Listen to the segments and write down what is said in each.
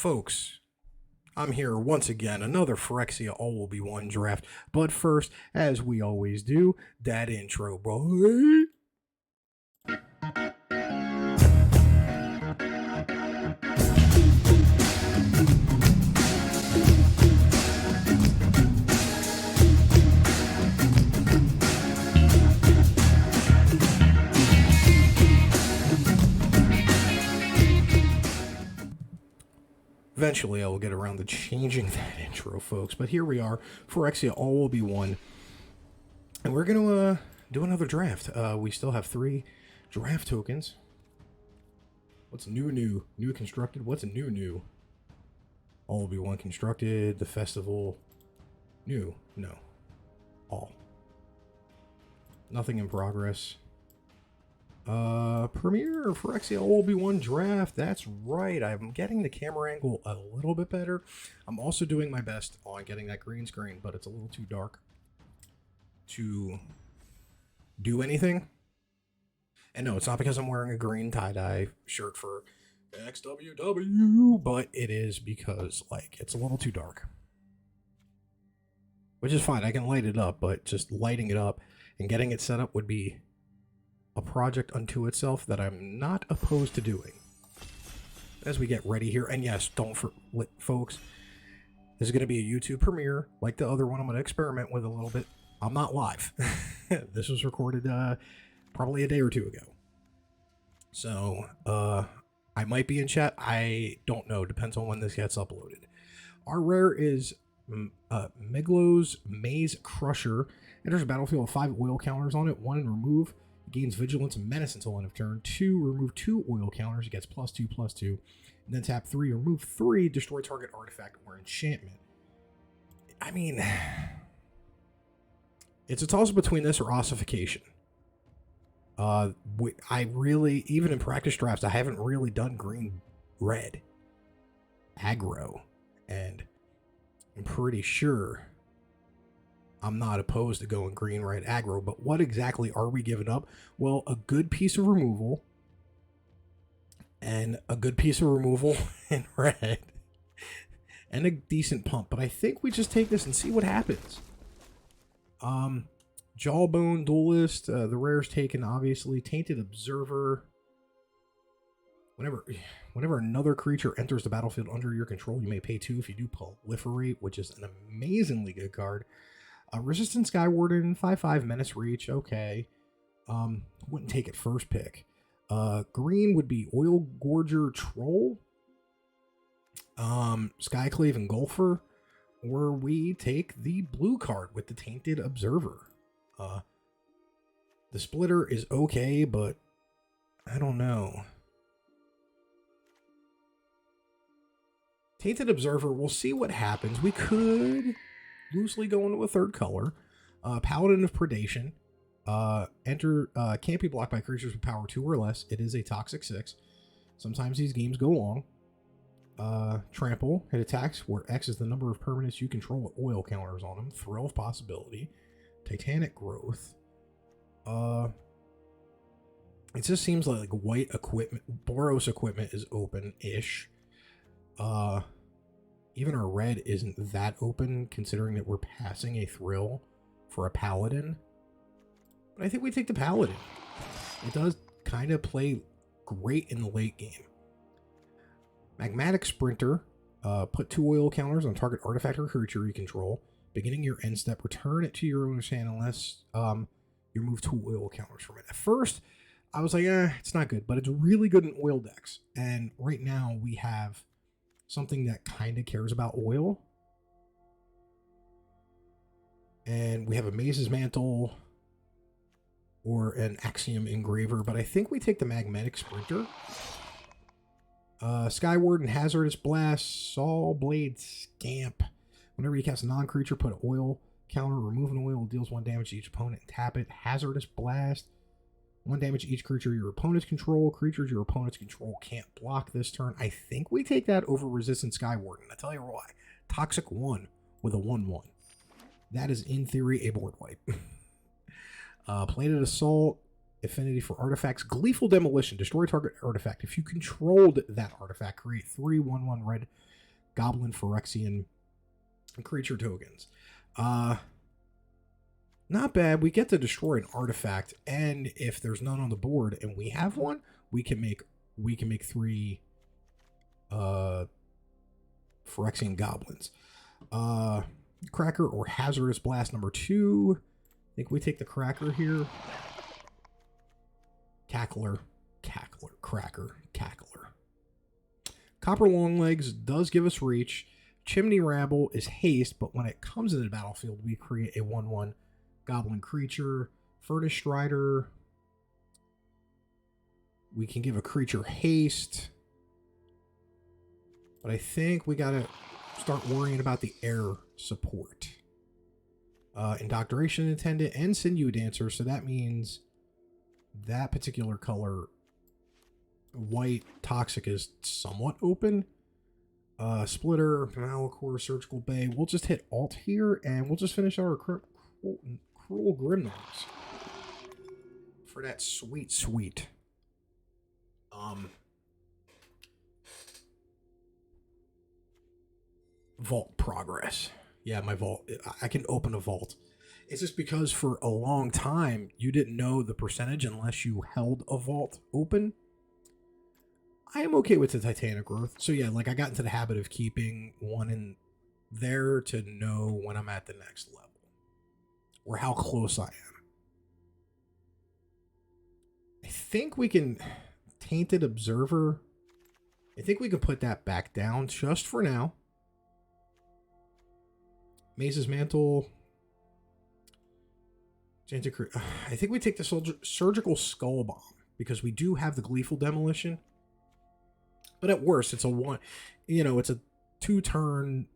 Folks, I'm here once again, another Phyrexia All Will Be One draft. But first, as we always do, that intro, boy. Eventually, I will get around to changing that intro, folks. But here we are, Phyrexia All Will Be One. And we're going to do another draft. We still have 3 draft tokens. What's new? New constructed. What's new? All will be one constructed. The festival. New. No. All. Nothing in progress. Premiere Phyrexia All Will Be One draft. That's right. I'm getting the camera angle a little bit better. I'm also doing my best on getting that green screen, but it's a little too dark to do anything. And no, it's not because I'm wearing a green tie-dye shirt for XWW, but it is because, like, it's a little too dark. Which is fine. I can light it up, but just lighting it up and getting it set up would be a project unto itself that I'm not opposed to doing. As we get ready here, and yes, don't forget, folks, this is going to be a YouTube premiere, like the other one. I'm going to experiment with a little bit. I'm not live. This was recorded probably a day or two ago. So, I might be in chat. I don't know. Depends on when this gets uploaded. Our rare is Meglo's Maze Crusher. Enters a battlefield with 5 oil counters on it. 1 in remove. Gains vigilance and menace until end of turn. 2, remove 2 oil counters. It gets +2/+2. And then tap 3, remove 3, destroy target artifact or enchantment. I mean, it's a toss between this or ossification. I really, even in practice drafts, I haven't really done green-red aggro. And I'm pretty sure I'm not opposed to going green-red aggro, but what exactly are we giving up? Well, a good piece of removal, and a good piece of removal in red, and a decent pump. But I think we just take this and see what happens. Jawbone Duelist, the rare's taken, obviously. Tainted Observer. Whenever another creature enters the battlefield under your control, you may pay 2 if you do Proliferate, which is an amazingly good card. Resistant Skywarden, 5/5 Menace Reach, okay. Wouldn't take it first pick. Green would be Oil Gorger Troll, Skyclave Engulfer, or we take the blue card with the Tainted Observer. The Splitter is okay, but I don't know. Tainted Observer, we'll see what happens. We could loosely go into a third color. Paladin of Predation. Can't be blocked by creatures with power 2 or less. It is a toxic 6. Sometimes these games go long. Trample. Hit attacks where X is the number of permanents you control with oil counters on them. Thrill of Possibility. Titanic Growth. It just seems like white equipment, Boros equipment is open-ish. Even our red isn't that open, considering that we're passing a thrill for a paladin. But I think we take the paladin. It does kind of play great in the late game. Magmatic Sprinter. Put 2 oil counters on target artifact or creature you control. Beginning your end step, return it to your owner's hand unless you remove 2 oil counters from it. At first, I was like, it's not good, but it's really good in oil decks. And right now we have something that kind of cares about oil. And we have a Maze's Mantle or an Axiom Engraver, but I think we take the Magmatic Sprinter. Skyward and Hazardous Blast, Saw Blade Scamp. Whenever you cast a non-creature, put an oil counter, remove an oil, deals 1 damage to each opponent, and tap it. Hazardous Blast. 1 damage to each creature your opponents control. Creatures your opponents control can't block this turn. I think we take that over Resistant Skywarden. I'll tell you why. Toxic 1 with a 1/1. That is, in theory, a board wipe. Plated Assault. affinity for artifacts. Gleeful Demolition. Destroy target artifact. If you controlled that artifact, create 3/1/1 red goblin Phyrexian creature tokens. Not bad. We get to destroy an artifact, and if there's none on the board and we have one, we can make 3 Phyrexian goblins. Cracker or Hazardous Blast number 2. I think we take the Cracker here. Cackler, Cracker, Cackler. Copper Longlegs does give us reach. Chimney Rabble is haste, but when it comes into the battlefield, we create a 1/1 goblin creature. Furnace Strider. We can give a creature haste. But I think we gotta start worrying about the air support. Indoctrination Attendant and Sinew Dancer, so that means that particular color, white toxic, is somewhat open. Splitter, Malachor, Surgical Bay. We'll just hit Alt here, and we'll just finish our Cruel Grimnogs for that sweet vault progress. Yeah, my vault. I can open a vault. It's just because for a long time you didn't know the percentage unless you held a vault open. I am okay with the Titanic growth. So yeah, like I got into the habit of keeping one in there to know when I'm at the next level or how close I am. I think we can Tainted Observer. I think we can put that back down just for now. Maze's Mantle. I think we take the Surgical Skull Bomb because we do have the Gleeful Demolition. But at worst, it's a one, it's a 2-turn,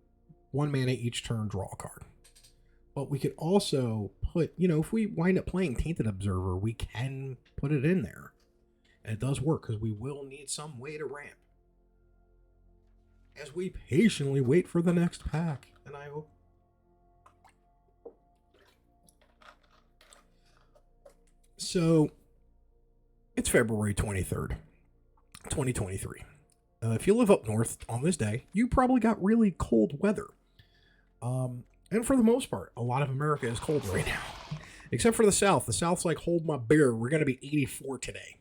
1 mana each turn draw card. But we could also put, if we wind up playing Tainted Observer, we can put it in there. And it does work because we will need some way to ramp. As we patiently wait for the next pack. And I hope. So, it's February 23rd, 2023. If you live up north on this day, you probably got really cold weather. And for the most part, a lot of America is cold right now. Except for the South. The South's like, hold my beer. We're going to be 84 today.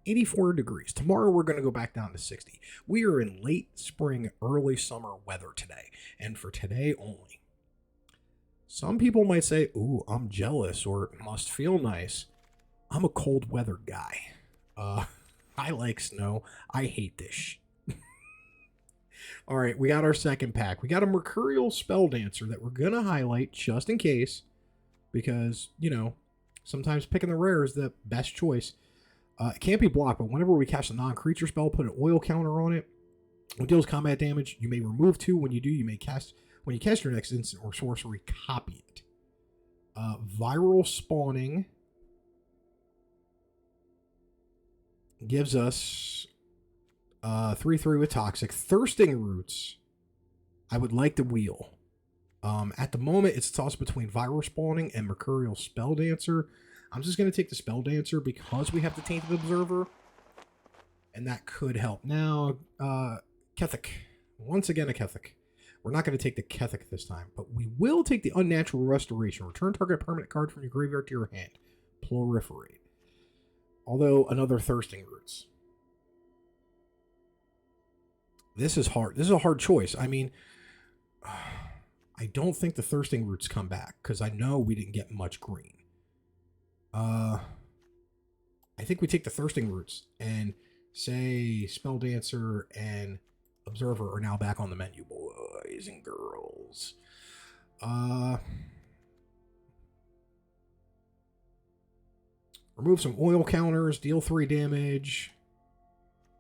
84 degrees. Tomorrow we're going to go back down to 60. We are in late spring, early summer weather today. And for today only. Some people might say, ooh, I'm jealous or it must feel nice. I'm a cold weather guy. I like snow. I hate this. All right, we got our second pack. We got a Mercurial Spell Dancer that we're going to highlight just in case. Because, sometimes picking the rare is the best choice. It can't be blocked, but whenever we cast a non-creature spell, put an oil counter on it. When it deals combat damage, you may remove 2. When you do, you may cast... When you cast your next instant or sorcery, copy it. Viral Spawning gives us 3/3 with Toxic. Thirsting Roots, I would like to wheel. At the moment, it's a toss between Viral Spawning and Mercurial Spell Dancer. I'm just going to take the Spell Dancer because we have the Tainted Observer. And that could help. Now, Kethek. Once again, a Kethek. We're not going to take the Kethek this time, but we will take the Unnatural Restoration. Return target permanent card from your graveyard to your hand. Proliferate. Although, another Thirsting Roots. This is hard. This is a hard choice. I mean, I don't think the Thirsting Roots come back, because I know we didn't get much green. I think we take the Thirsting Roots, and say Spell Dancer and Observer are now back on the menu, boys and girls. Remove some oil counters, deal 3 damage.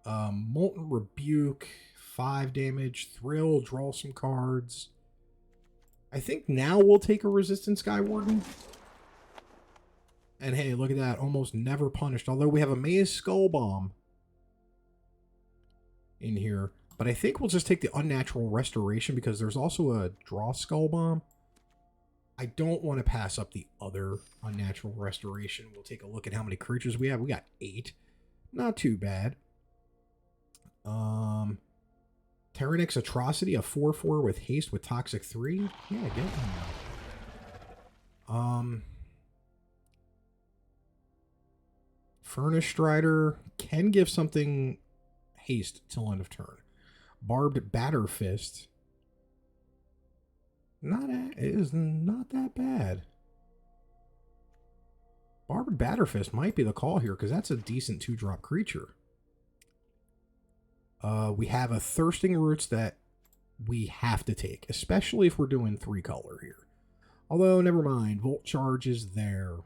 Molten Rebuke, 5 damage. Thrill, draw some cards. I think now we'll take a Resistant Skywarden. And hey, look at that. Almost never punished. Although we have a Maze Skull Bomb in here. But I think we'll just take the Unnatural Restoration because there's also a Draw Skull Bomb. I don't want to pass up the other unnatural restoration. We'll take a look at how many creatures we have. We got 8. Not too bad. Tyrannix Atrocity, a 4/4 with haste with toxic 3. Yeah, get him. Furnace Strider can give something haste till end of turn. Barbed Batter Fist. It is not that bad. Barbed Batter Fist might be the call here because that's a decent 2-drop creature. We have a Thirsting Roots that we have to take, especially if we're doing 3-color here. Although, never mind. Volt Charge is there.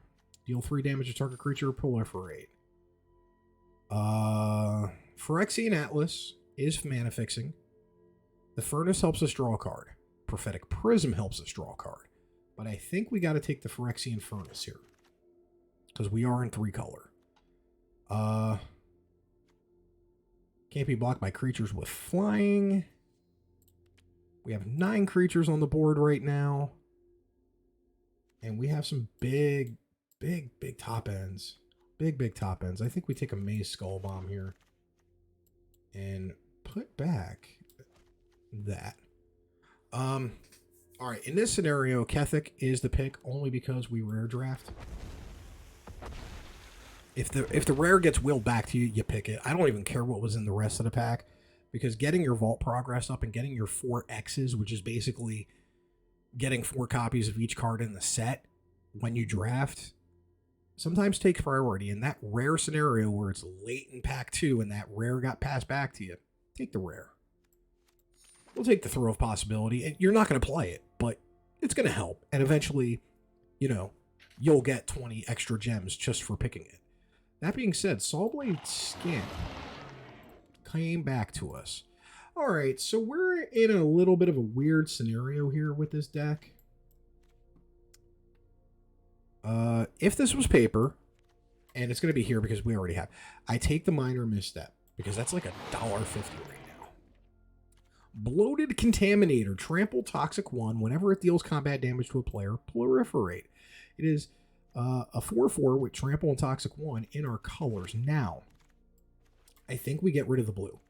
Deal 3 damage to target creature, proliferate. Phyrexian Atlas is mana fixing. The Furnace helps us draw a card. Prophetic Prism helps us draw a card. But I think we got to take the Phyrexian Furnace here. Because we are in 3-color. Can't be blocked by creatures with flying. We have 9 creatures on the board right now. And we have some big top ends. Big top ends. I think we take a Maze Skull Bomb here. And put back that. Alright, in this scenario, Kethic is the pick only because we rare draft. If the rare gets wheeled back to you, you pick it. I don't even care what was in the rest of the pack. Because getting your vault progress up and getting your 4 X's, which is basically getting 4 copies of each card in the set when you draft, sometimes takes priority. In that rare scenario where it's late in pack 2 and that rare got passed back to you, take the rare. We'll take the throw of possibility. You're not going to play it, but it's going to help. And eventually, you'll get 20 extra gems just for picking it. That being said, Soulblade Skin came back to us. Alright, so we're in a little bit of a weird scenario here with this deck. If this was paper, and it's going to be here because we already have, I take the Minor Misstep, because that's like $1.50 right now. Bloated Contaminator, trample toxic 1, whenever it deals combat damage to a player, proliferate. It is a 4/4 with trample and toxic 1 in our colors. Now, I think we get rid of the blue.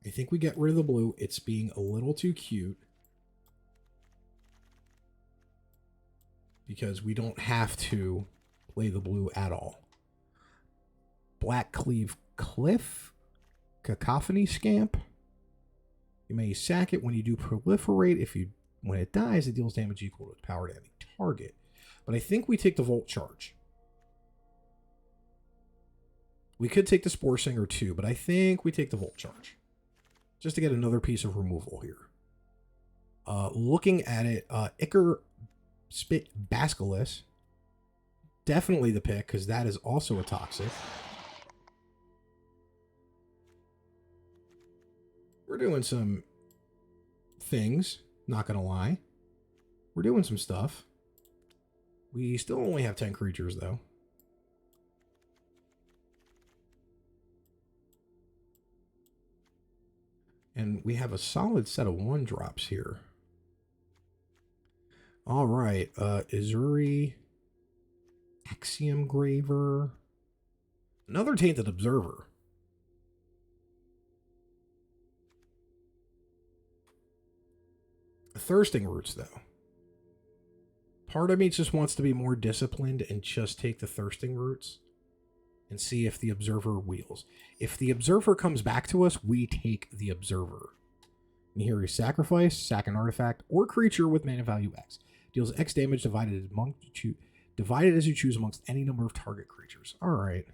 It's being a little too cute. Because we don't have to play the blue at all. Black Cleave Cliff. Cacophony Scamp. You may sack it when you do proliferate. When it dies, it deals damage equal to its power to any target. But I think we take the Volt Charge. We could take the Spore Singer too, but I think we take the Volt Charge. Just to get another piece of removal here. Looking at it, Ichor Spit Basilisk. Definitely the pick, because that is also a toxic. We're doing some things, not going to lie. We're doing some stuff. We still only have 10 creatures, though. And we have a solid set of 1-drops here. All right. Izuri. Axiom Graver. Another Tainted Observer. Thirsting Roots, though. Part of me just wants to be more disciplined and just take the Thirsting Roots and see if the Observer wheels. If the Observer comes back to us, we take the Observer. And here is sacrifice, sack an artifact, or creature with mana value X. Deals X damage divided as you choose amongst any number of target creatures. All right.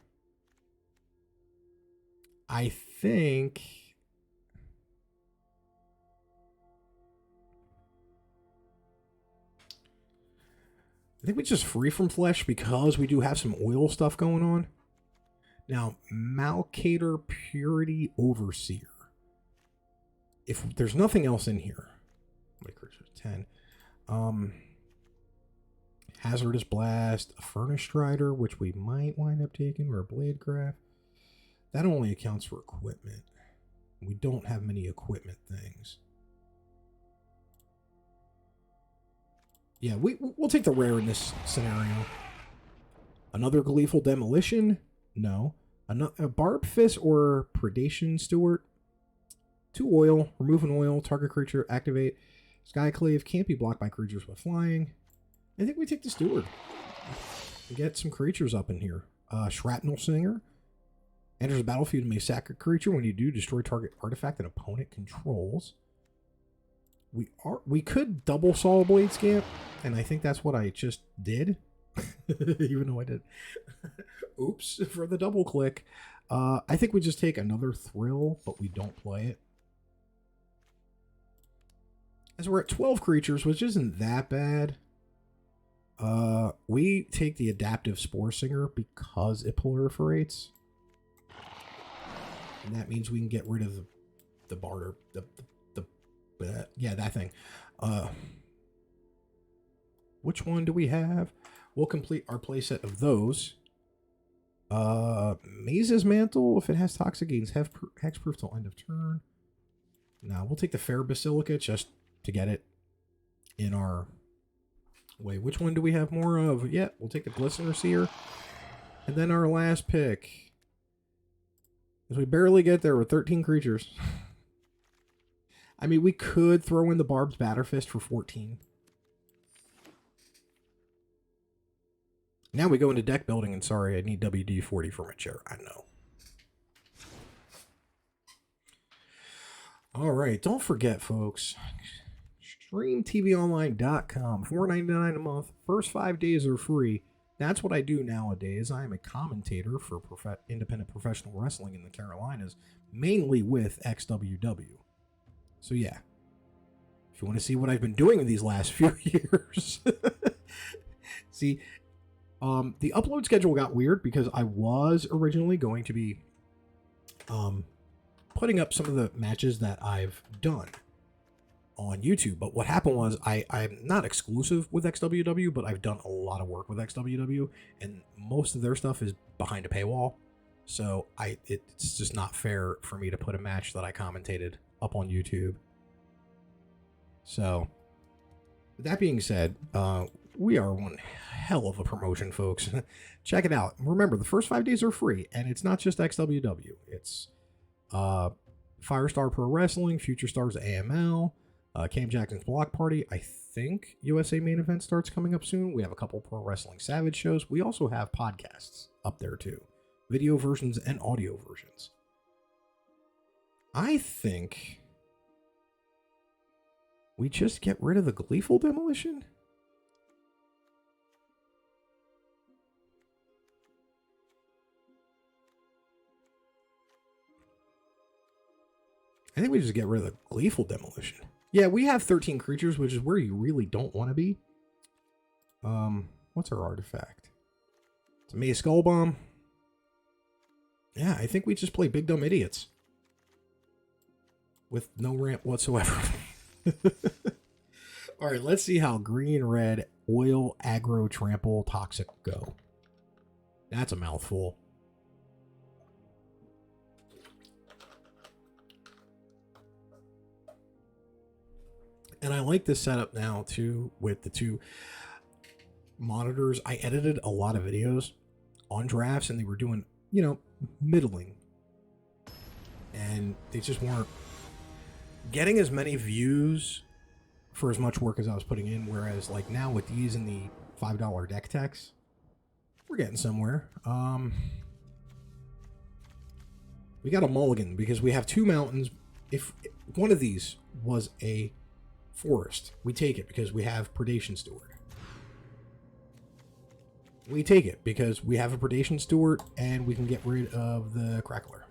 I think we just free from flesh because we do have some oil stuff going on. Now, Malcator Purity Overseer. If there's nothing else in here, my creatures 10. Hazardous Blast, a Furnace Strider, which we might wind up taking, or a Bladecraft. That only accounts for equipment. We don't have many equipment things. Yeah, we'll take the rare in this scenario. Another Gleeful Demolition? No. A Barb Fist or Predation Steward? 2 oil. Remove an oil. Target creature. Activate. Skyclave. Can't be blocked by creatures with flying. I think we take the Steward. Get some creatures up in here. Shrapnel Singer. Enters the battlefield and may sack a creature. When you do, destroy target artifact an opponent controls. We could double Saw Blade Scamp, and I think that's what I just did. Even though I did. Oops, for the double click. I think we just take another Thrill, but we don't play it. As we're at 12 creatures, which isn't that bad. We take the Adaptive Spore Singer because it proliferates. And that means we can get rid of the barter. Yeah, that thing. Which one do we have? We'll complete our playset of those. Maze's Mantle, if it has toxic, gains hexproof till end of turn. Now we'll take the Fair Basilica just to get it in our way. Which one do we have more of? Yeah, we'll take the Glistener Seer. And then our last pick. Because we barely get there with 13 creatures. I mean, we could throw in the Barb's Batterfist for 14. Now we go into deck building, and sorry, I need WD-40 for my chair. I know. All right, don't forget, folks. StreamTVOnline.com, $4.99 a month. First 5 days are free. That's what I do nowadays. I am a commentator for independent professional wrestling in the Carolinas, mainly with XWW. So yeah, if you want to see what I've been doing in these last few years. See, the upload schedule got weird because I was originally going to be putting up some of the matches that I've done on YouTube. But what happened was I'm not exclusive with XWW, but I've done a lot of work with XWW, and most of their stuff is behind a paywall. So it's just not fair for me to put a match that I commentated up on YouTube. So that being said, we are one hell of a promotion, folks. Check it out. Remember, the first 5 days are free, and it's not just XWW. It's Firestar Pro Wrestling, Future Stars AML, Cam Jackson's Block Party. I think USA Main Event starts coming up soon. We have a couple Pro Wrestling Savage shows. We also have podcasts up there too. Video versions and audio versions. I think we just get rid of the Gleeful Demolition. I think we just get rid of the Gleeful Demolition. Yeah, we have 13 creatures, which is where you really don't want to be. What's our artifact? It's a Maze Skull Bomb. Yeah, I think we just play Big Dumb Idiots. With no ramp whatsoever. Alright, let's see how green, red, oil, aggro, trample, toxic go. That's a mouthful. And I like this setup now too with the two monitors. I edited a lot of videos on drafts and they were doing, you know, middling. And they just weren't getting as many views for as much work as I was putting in. Whereas like now with these and the $5 deck techs, we're getting somewhere. We got a mulligan because we have two mountains. If one of these was a forest, we take it because we have Predation Steward. We take it because we have a Predation Steward and we can get rid of the Crackler.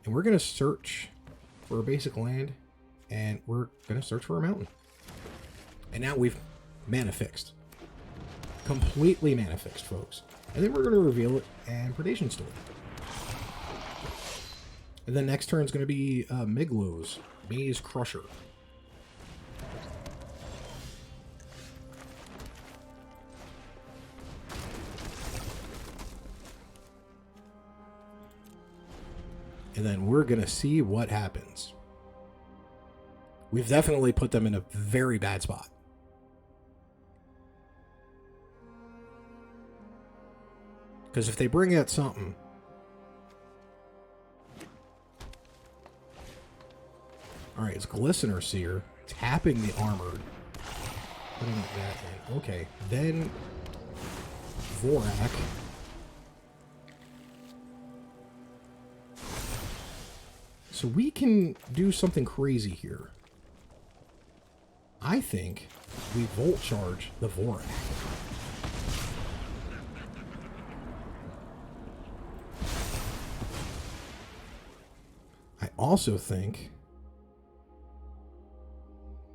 And we're going to search for a basic land and we're going to search for a mountain. And now we've mana fixed. Completely mana fixed, folks. And then we're going to reveal it and Predation Steward. And then next turn is going to be Miglow's Maze Crusher. And then we're going to see what happens. We've definitely put them in a very bad spot. Because if they bring out something... Alright, it's Glistener Seer. Tapping the Armored. Putting that in. Okay, then... Vorak. So we can do something crazy here. I think we Volt Charge the Vorak. I also think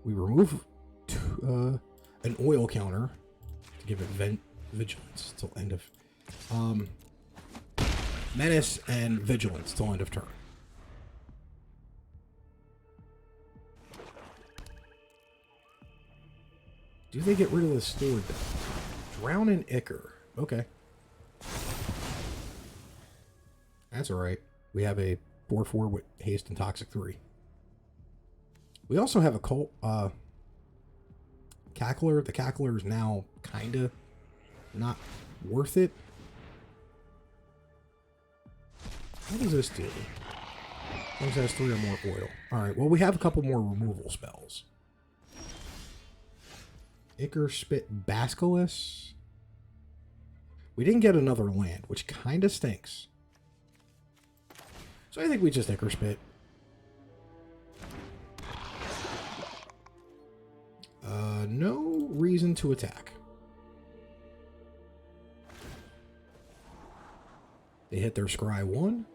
we remove an oil counter to give it vigilance till end of menace and vigilance till end of turn. Do they get rid of the steward though? Drown in Ichor. Okay. That's alright. We have a 4/4 with haste and toxic 3. We also have a cult Cackler. The Cackler is now kinda not worth it. What does this do? It has 3 or more oil. Alright, well we have a couple more removal spells. Ichor Spit Basilisk. We didn't get another land, which kind of stinks. So I think we just Ichor Spit. No reason to attack. They hit their Scry 1.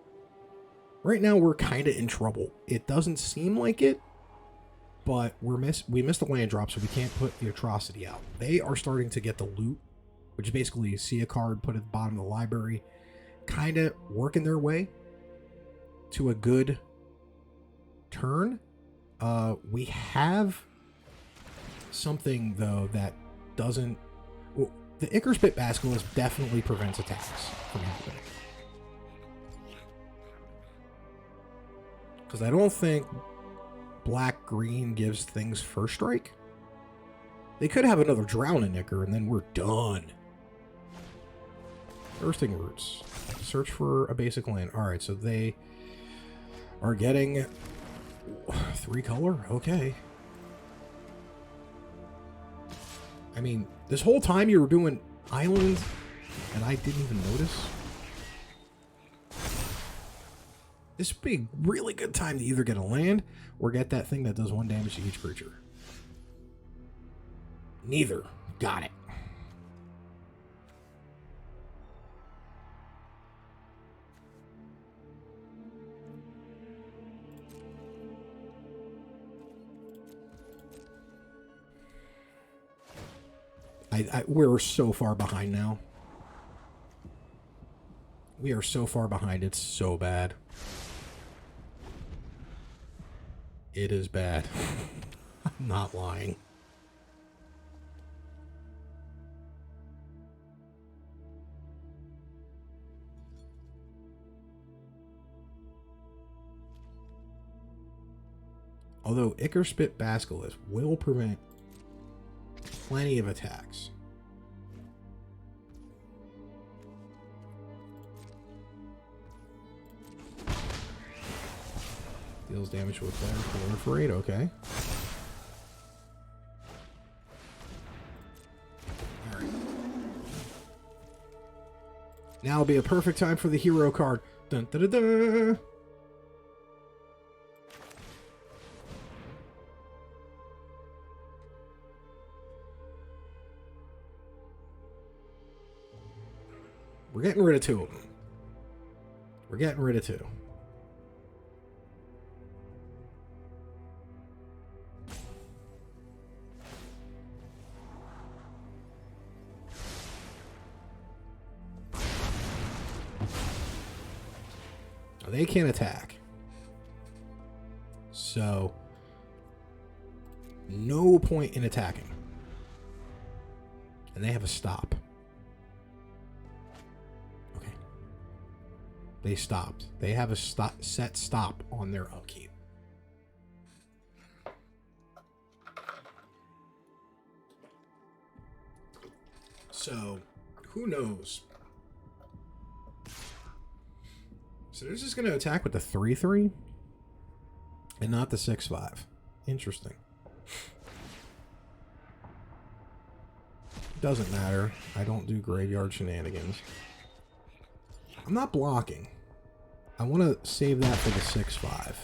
Right now we're kind of in trouble. It doesn't seem like it. But we missed the land drop, so we can't put the Atrocity out. They are starting to get the loot, which is basically see a card, put it at the bottom of the library, kind of working their way to a good turn. We have something, though, that doesn't... Well, the Ichor Spit Basilisk definitely prevents attacks from happening. Because I don't think... Black-green gives things first strike. They could have another Drown in Ichor, and then we're done. Thirsting Roots. Search for a basic land. Alright, so they are getting 3 color? Okay. I mean, this whole time you were doing islands, and I didn't even notice. This would be a really good time to either get a land or get that thing that does 1 damage to each creature. Neither. Got it. We're so far behind now. We are so far behind, it's so bad. It is bad. I'm not lying. Although Ichor Spit Basilisk will prevent plenty of attacks. Deals damage with that. Proliferate, okay. Alright. Now will be a perfect time for the hero card. Dun, dun, dun, dun. We're getting rid of 2 of them. We're getting rid of 2. They can't attack. So, no point in attacking. And they have a stop. Okay. They stopped. They have a set stop on their upkeep. So, who knows? So they're just going to attack with the 3/3 and not the 6/5. Interesting. Doesn't matter. I don't do graveyard shenanigans. I'm not blocking. I want to save that for the 6/5.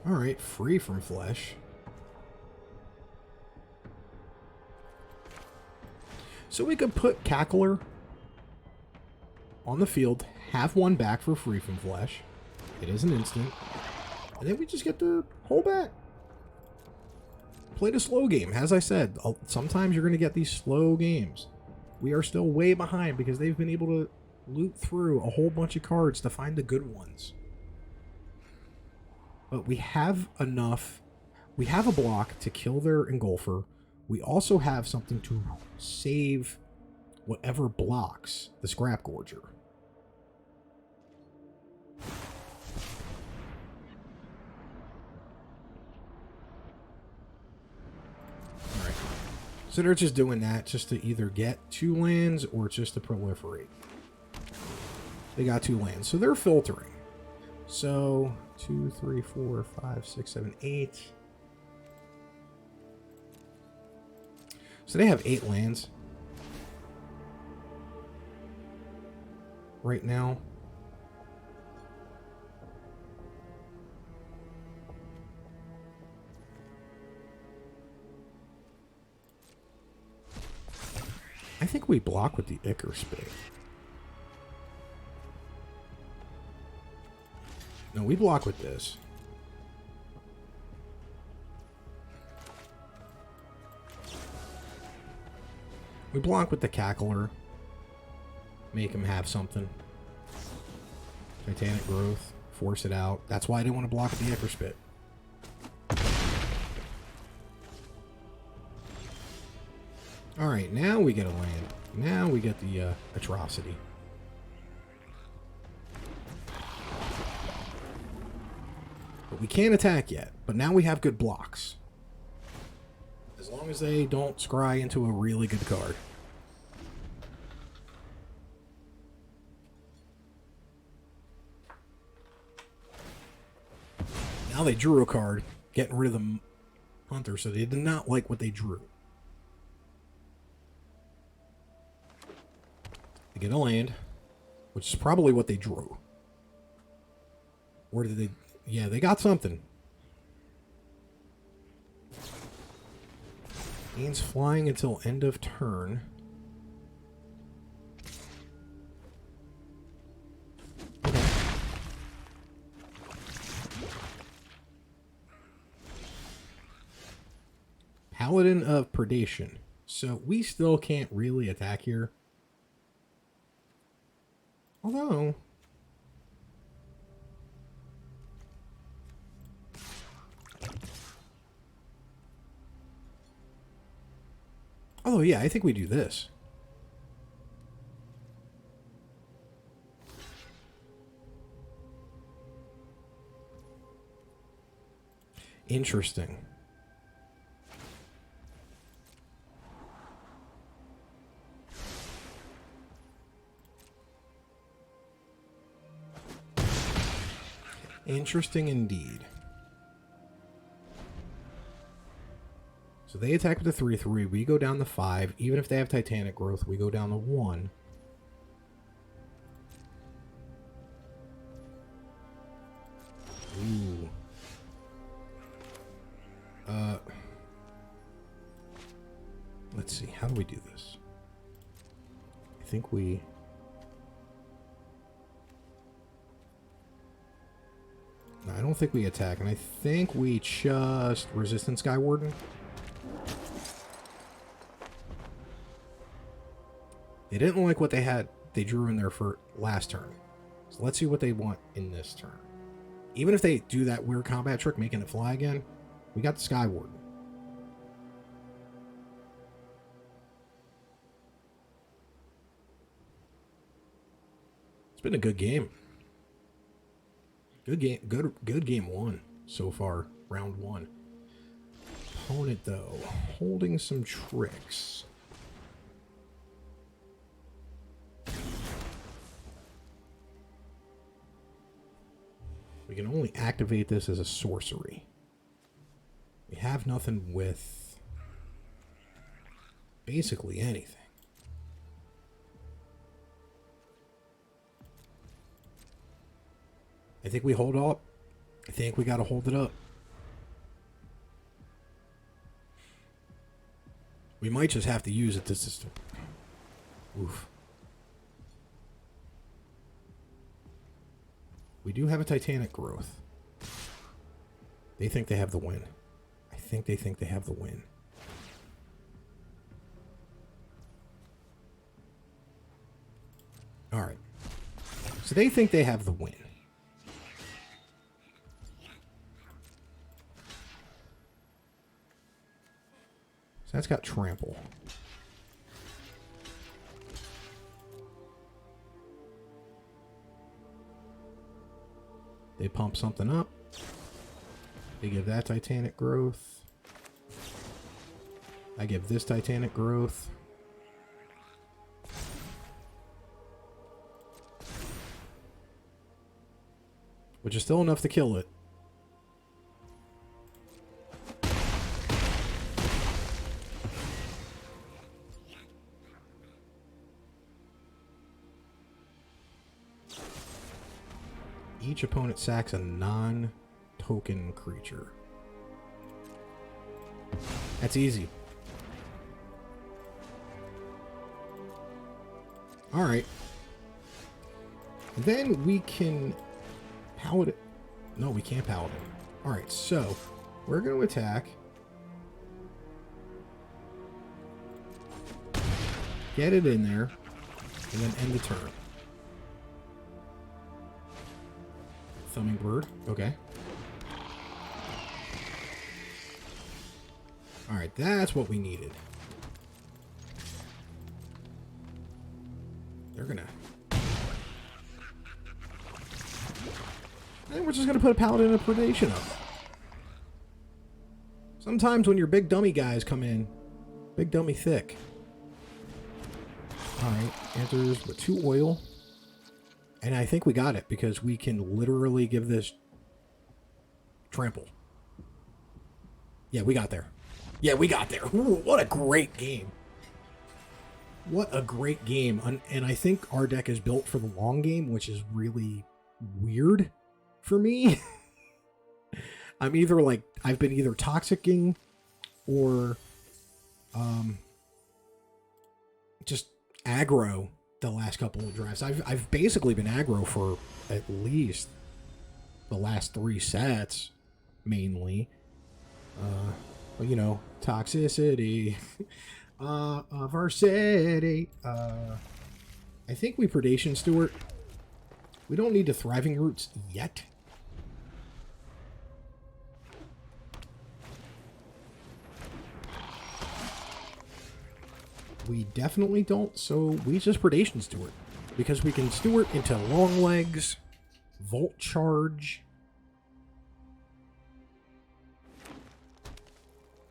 Alright, free from flesh. So we could put Cackler on the field, have one back for free from flesh. It is an instant. And then we just get the whole back. Play the slow game. As I said, sometimes you're going to get these slow games. We are still way behind because they've been able to loot through a whole bunch of cards to find the good ones. But we have enough. We have a block to kill their Engulfer. We also have something to save whatever blocks the Scrap Gorger. Alright. So they're just doing that just to either get 2 lands or just to proliferate. They got 2 lands. So they're filtering. So 2, 3, 4, 5, 6, 7, 8. So they have 8 lands right now. I think we block with the Ichor Spit. No, we block with this. We block with the Cackler. Make him have something. Titanic Growth. Force it out. That's why I didn't want to block with the Ichor Spit. Alright, now we get a land. Now we get the Atrocity. But we can't attack yet. But now we have good blocks. As long as they don't scry into a really good card. Now they drew a card, getting rid of the Hunter, so they did not like what they drew. They get a land, which is probably what they drew. Or did they... Yeah, they got something. Means flying until end of turn. Okay. Paladin of Predation. So we still can't really attack here. Although... Oh, yeah, I think we do this. Interesting. Interesting indeed. So they attack with the 3/3. We go down to 5. Even if they have Titanic Growth, we go down to 1. Ooh. Let's see. How do we do this? I think we... No, I don't think we attack. And I think we just resist Sky Warden. They didn't like what they drew in their last turn. So let's see what they want in this turn. Even if they do that weird combat trick, making it fly again, we got the Sky Warden. It's been a good game. Good game 1 so far, round 1. opponent, though, holding some tricks. We can only activate this as a sorcery. We have nothing with basically anything. I think we hold up. I think we got to hold it up. We might just have to use it to system. Oof. We do have a Titanic growth. They think they have the win. I think they think they have the win. All right. So they think they have the win. So that's got trample. They pump something up. They give that Titanic growth. I give this Titanic growth. Which is still enough to kill it. Each opponent sacks a non-token creature. That's easy. Alright. Then we can Paladin. No, we can't Paladin. Alright, so we're going to attack. Get it in there. And then end the turn. Hummingbird. Okay. Alright, that's what we needed. They're gonna... And we're just gonna put a Paladin and a Predation up. Sometimes when your big dummy guys come in, big dummy thick. Alright, enters with 2 oil. And I think we got it, because we can literally give this trample. Yeah, we got there. Yeah, we got there. Ooh, what a great game. What a great game. And I think our deck is built for the long game, which is really weird for me. I'm either like, I've been either toxicing or just aggro the last couple of drafts. I've basically been aggro for at least the last 3 sets, mainly. But you know, toxicity of our city. I think we Predation Steward. We don't need the Thriving Roots yet. We definitely don't, so we just Predation Steward. Because we can Steward into Long Legs, Volt Charge.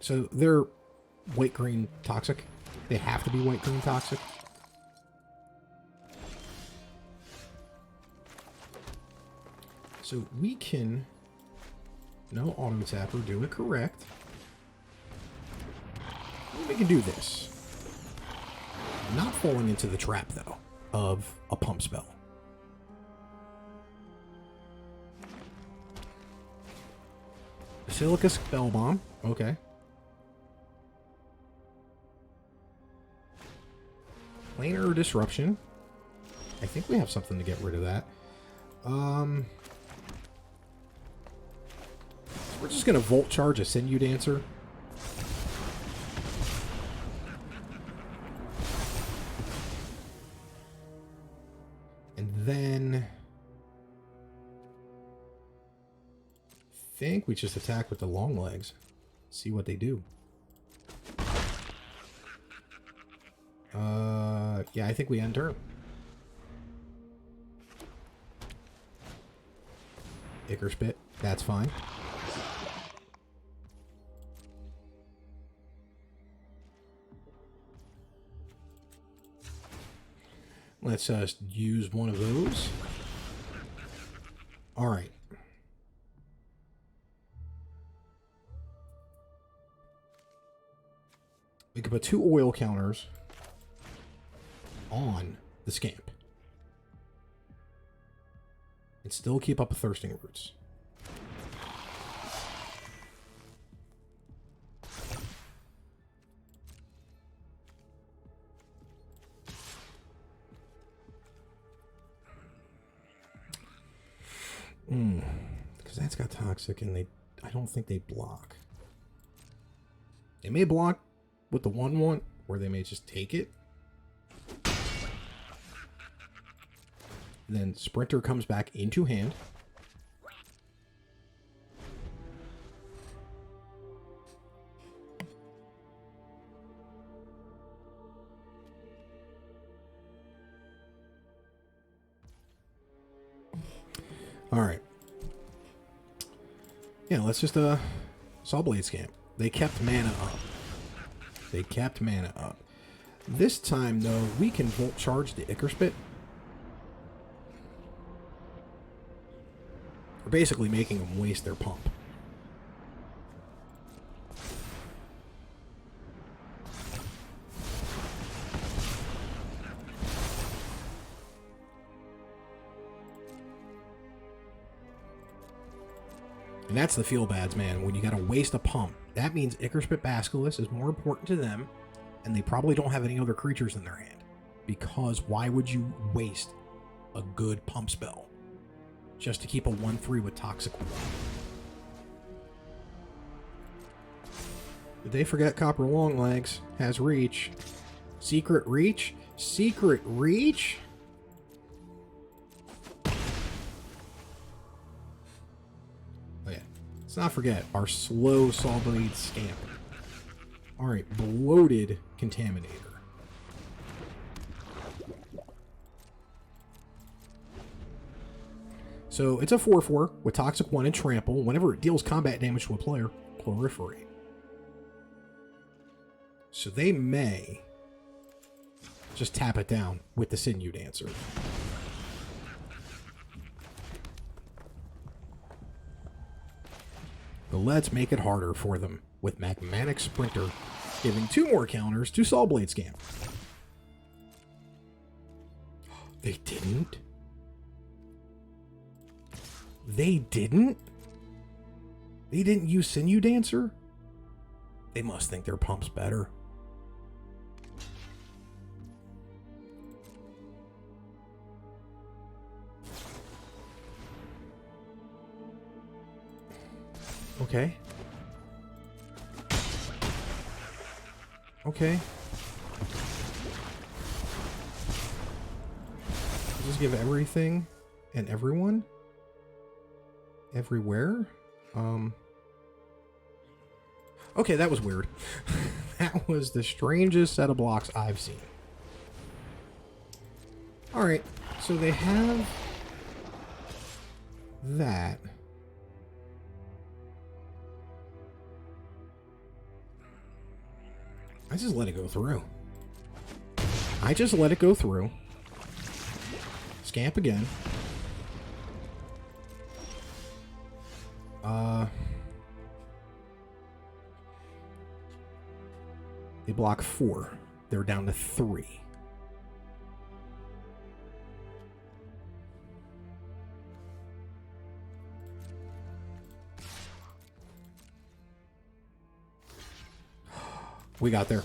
So they're white-green toxic. They have to be white-green toxic. So we can... No auto-tapper, do it correct. We can do this. Not falling into the trap, though, of a pump spell. Basilica Spellbomb. Okay. Planar Disruption. I think we have something to get rid of that. We're just going to Volt Charge a Sinew Dancer. Then I think we just attack with the Long Legs. See what they do. Yeah, I think we end turn. Ichor Spit, that's fine. Let's use one of those. All right. We can put 2 oil counters on the scamp and still keep up thirsting roots. Because that's got toxic, and I don't think they block. They may block with the 1/1, or they may just take it. Then Sprinter comes back into hand. All right. Yeah, let's just Saw Blade Scamp. They kept mana up. They kept mana up. This time, though, we can Volt Charge the Ichor Spit. We're basically making them waste their pump. And that's the feel-bads, man. When you gotta waste a pump, that means Ichor Spit Basilisk is more important to them, and they probably don't have any other creatures in their hand. Because why would you waste a good pump spell just to keep a 1/3 with Toxic 1? Did they forget Copper Longlegs has reach? Secret reach? Secret reach? Let's not forget our slow Saw Blade Scamp. Alright, Bloated Contaminator. So it's a 4/4 with Toxic 1 and Trample. Whenever it deals combat damage to a player, proliferate. So they may just tap it down with the Sinew Dancer. But let's make it harder for them with Magmatic Sprinter, giving 2 more counters to Saw Blade Scamp. They didn't? They didn't? They didn't use Sinew Dancer? They must think their pump's better. Okay. Okay. Just give everything and everyone? Everywhere? Okay, that was weird. That was the strangest set of blocks I've seen. Alright, so they have that. I just let it go through. I just let it go through. Scamp again. They block 4. They're down to 3. We got there.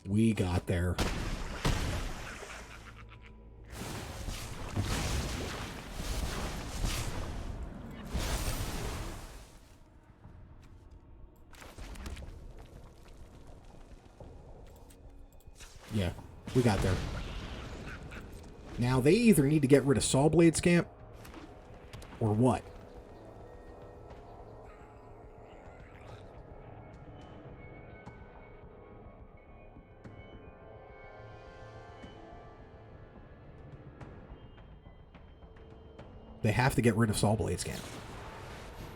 We got there. Yeah, we got there. Now they either need to get rid of Saw Blade Scamp or what? They have to get rid of Saw Blade Scamp.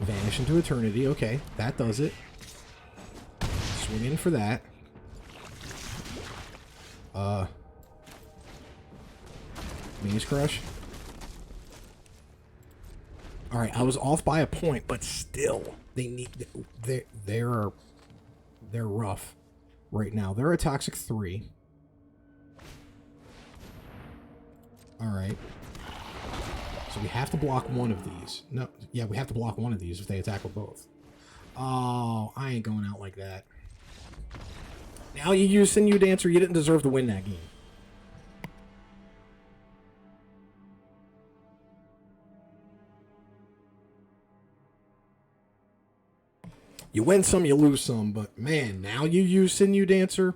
Vanish into Eternity. Okay, that does it. Swing in for that. Maze Crush. Alright, I was off by a point, but still, they're rough right now. They're a toxic 3. Alright. So we have to block one of these. No, yeah, we have to block one of these if they attack with both. Oh, I ain't going out like that. Now you use Sinew Dancer, you didn't deserve to win that game. You win some, you lose some, but man, now you use Sinew Dancer.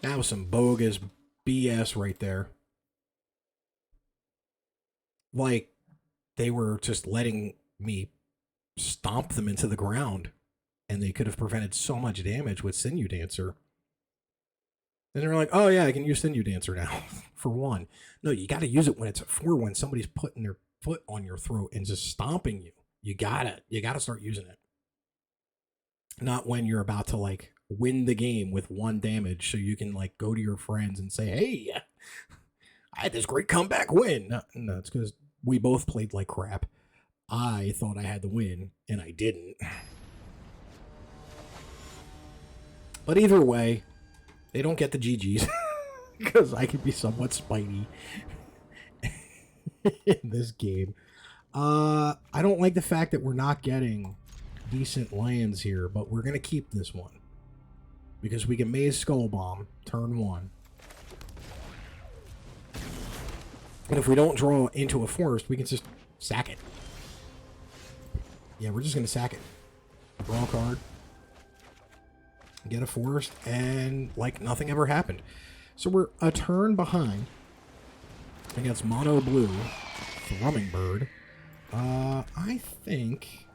That was some bogus BS right there. Like, they were just letting me stomp them into the ground, and they could have prevented so much damage with Sinew Dancer. And they're like, oh yeah, I can use Sinew Dancer now for 1. No, you got to use it when it's a 4, when somebody's putting their foot on your throat and just stomping you. You gotta start using it. Not when you're about to like win the game with 1 damage, so you can like go to your friends and say, hey, I had this great comeback win. No, it's because we both played like crap. I thought I had the win, and I didn't. But either way, they don't get the GGs, because I can be somewhat spitey in this game. I don't like the fact that we're not getting decent lands here, but we're going to keep this one. Because we can Maze Skull Bomb, turn 1. And if we don't draw into a forest, we can just sack it. Yeah, we're just going to sack it. Draw a card. Get a forest, and like nothing ever happened. So we're a turn behind against Mono Blue, Thrumming Bird. I think...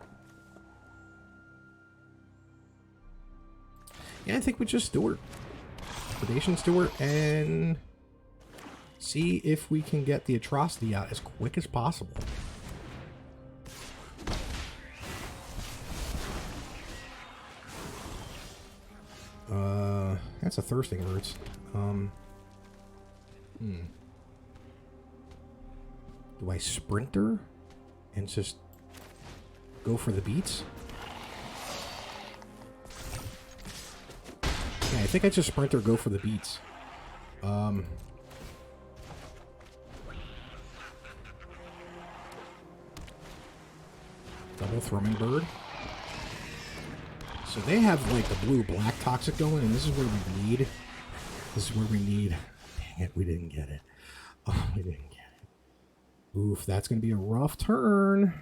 Yeah, I think we just Stewart. Predation Stewart, and see if we can get the Atrocity out as quick as possible. That's a Thirsting Roots. Do I Sprinter and just go for the beats? Yeah, I think I just Sprinter, go for the beats. Double Thrumming Bird. So they have like the blue-black toxic going, and this is where we need. This is where we need. Dang it, we didn't get it. Oh, we didn't get it. Oof, that's gonna be a rough turn.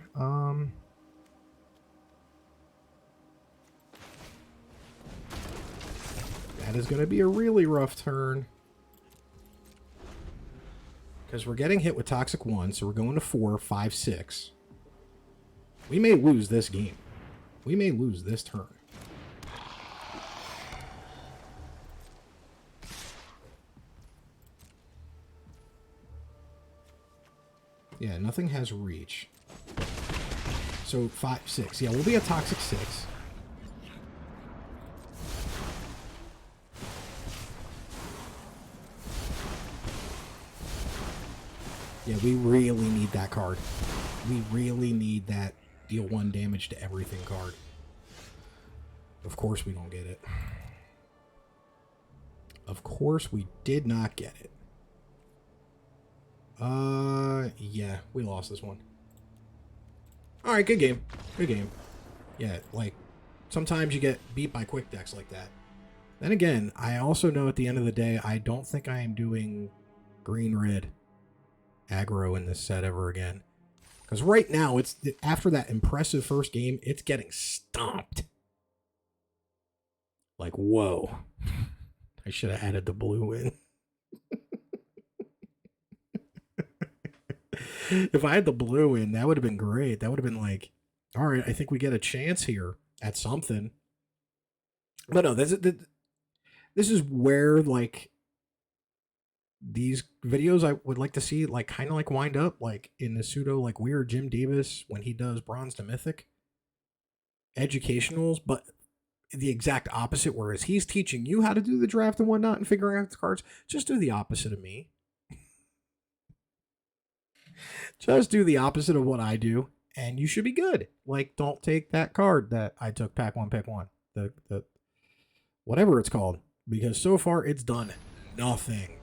That is gonna be a really rough turn. Because we're getting hit with Toxic 1, so we're going to 4, 5, 6. We may lose this game. We may lose this turn. Yeah, nothing has reach. So 5, 6. Yeah, we'll be a Toxic 6. Yeah, we really need that card. We really need that deal 1 damage to everything card. Of course we don't get it. Of course we did not get it. Yeah, we lost this one. Alright, good game. Good game. Yeah, like, sometimes you get beat by quick decks like that. Then again, I also know at the end of the day, I don't think I am doing green-red aggro in this set ever again. Because right now, it's after that impressive first game, it's getting stomped. Like, whoa. I should have added the blue in. If I had the blue in, that would have been great. That would have been like, all right, I think we get a chance here at something. But no, this is where, like, these videos I would like to see, like, kind of like wind up, like in the pseudo, like, weird Jim Davis when he does Bronze to Mythic educationals, but the exact opposite, whereas he's teaching you how to do the draft and whatnot and figuring out the cards. Just do the opposite of me. Just do the opposite of what I do, and you should be good. Like, don't take that card that I took, pack one, pick one. The whatever it's called. Because so far, it's done nothing.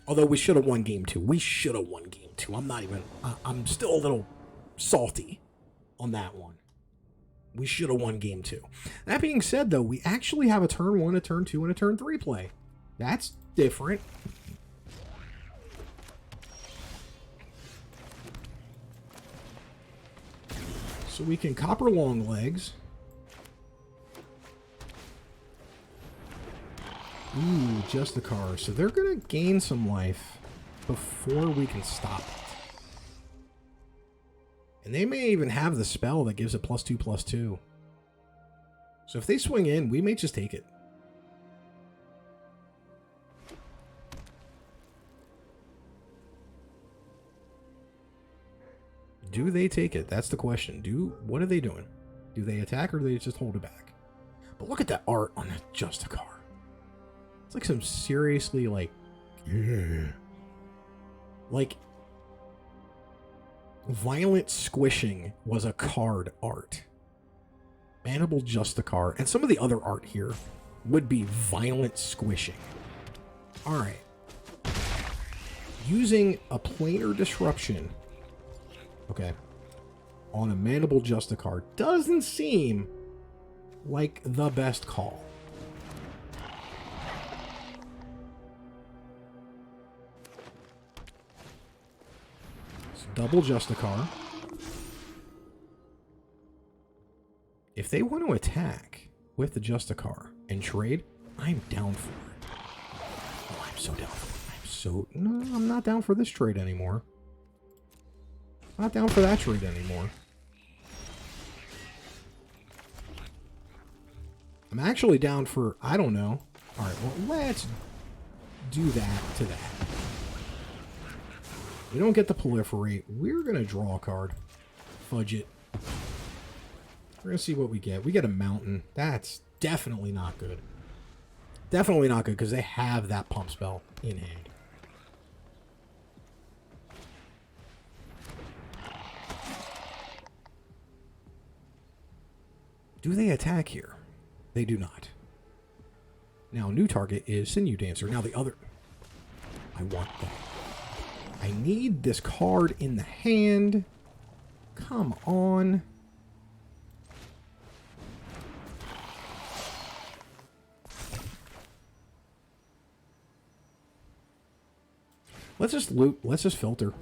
Although we should have won game 2. We should have won game 2. I'm still a little salty on that one. We should have won game 2. That being said, though, we actually have a turn 1, a turn 2, and a turn 3 play. That's different. So we can copper long legs. Ooh, just the car. So they're going to gain some life before we can stop it. And they may even have the spell that gives it +2/+2. So if they swing in, we may just take it. Do they take it? That's the question. What are they doing? Do they attack or do they just hold it back? But look at that art on that just a car. It's like some seriously like violent squishing was a card art. Mandible Justicar and some of the other art here would be violent squishing. Alright. Using a planar disruption, okay, on a Mandible Justicar doesn't seem like the best call. Double Justicar. If they want to attack with the Justicar and trade, I'm down for it. Oh, I'm so down for it. No, I'm not down for this trade anymore. Not down for that trade anymore. I'm actually down for, I don't know. Alright, well, let's do that to that. We don't get the proliferate. We're going to draw a card. Fudge it. We're going to see what we get. We get a mountain. That's definitely not good. Definitely not good because they have that pump spell in hand. Do they attack here? They do not. Now, new target is Sinew Dancer. Now the other... I want that. I need this card in the hand. Come on. Let's just loot. Let's just filter.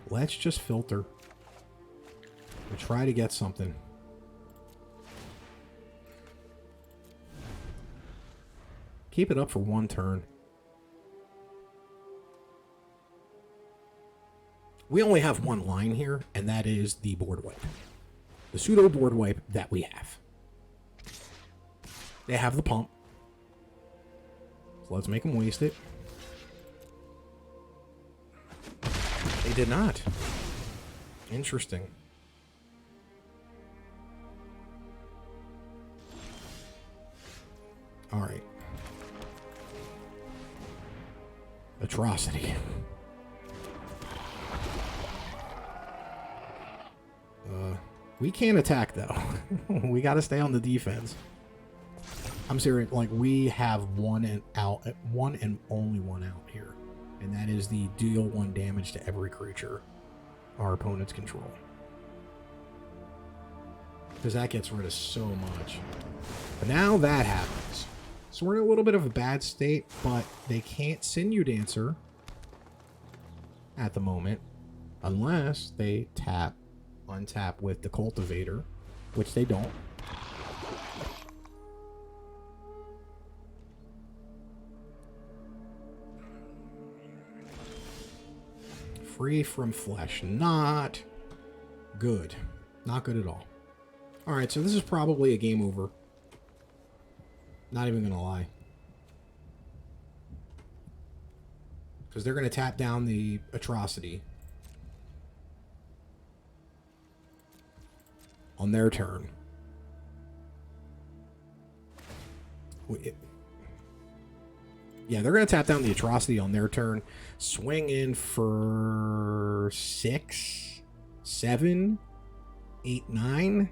Let's just filter. We'll try to get something. Keep it up for one turn. We only have one line here, and that is the board wipe. The pseudo board wipe that we have. They have the pump. So let's make them waste it. They did not. Interesting. Alright. Atrocity. We can't attack, though. We gotta stay on the defense. I'm serious. Like, we have one and only one out here. And that is the deal 1 damage to every creature our opponents control. Because that gets rid of so much. But now that happens. So we're in a little bit of a bad state, but they can't Sinew Dancer at the moment. Unless they untap with the Cultivator, which they don't. Free from flesh. Not good. Not good at all. Alright, so this is probably a game over. Not even gonna lie. Because they're gonna tap down the Atrocity. on their turn. Yeah, they're going to tap down the Atrocity on their turn. Swing in for 6, 7, 8, 9.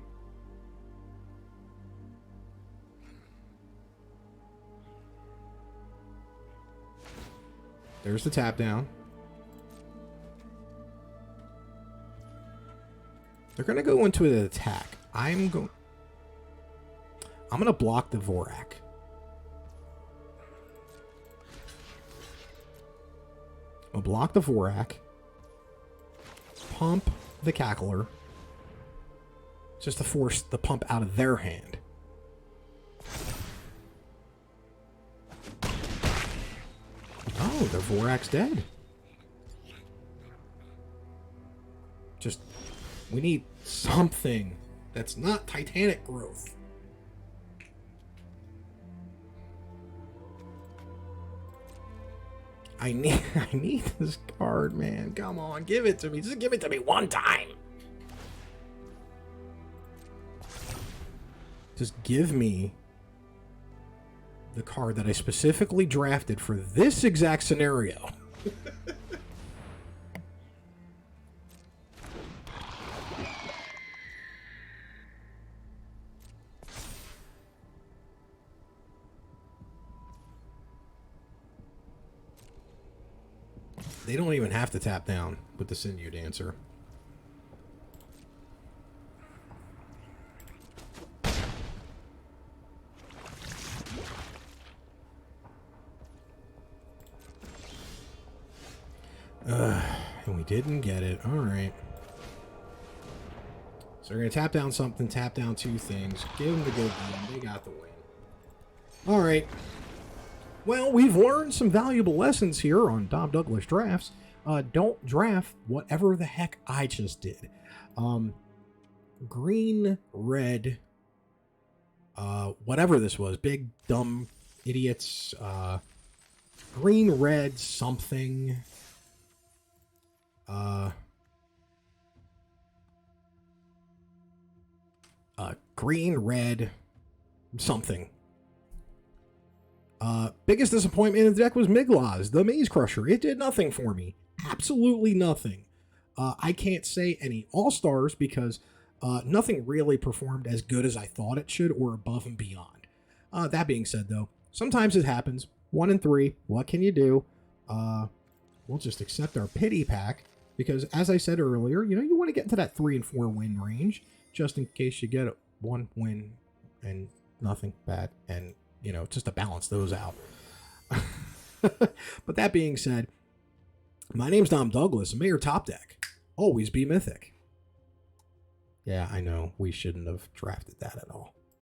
There's the tap down. They're going to go into an attack. I'm going to block the Vorak. I'll block the Vorak. Pump the Cackler. Just to force the pump out of their hand. Oh, their Vorak's dead. Just, we need something that's not Titanic growth. I need this card, man. Come on, give it to me. Just give it to me one time. Just give me the card that I specifically drafted for this exact scenario. They don't even have to tap down with the Sinew Dancer. And we didn't get it. All right. So we're going to tap down something, tap down 2 things. Give them the good game. They got the win. All right. Well, we've learned some valuable lessons here on Dom Douglas Drafts. Don't draft whatever the heck I just did. Green, red, whatever this was. Big, dumb idiots. Green, red, something. Green, red, something. Biggest disappointment in the deck was Miglaz, the Maze Crusher. It did nothing for me. Absolutely nothing. I can't say any all-stars because nothing really performed as good as I thought it should or above and beyond. That being said, though, sometimes it happens. 1 and 3, what can you do? We'll just accept our pity pack because, as I said earlier, you want to get into that 3 and 4 win range just in case you get 1 win and nothing bad and just to balance those out. But that being said, my name's Dom Douglas, and may your top deck always be mythic. Yeah, I know we shouldn't have drafted that at all.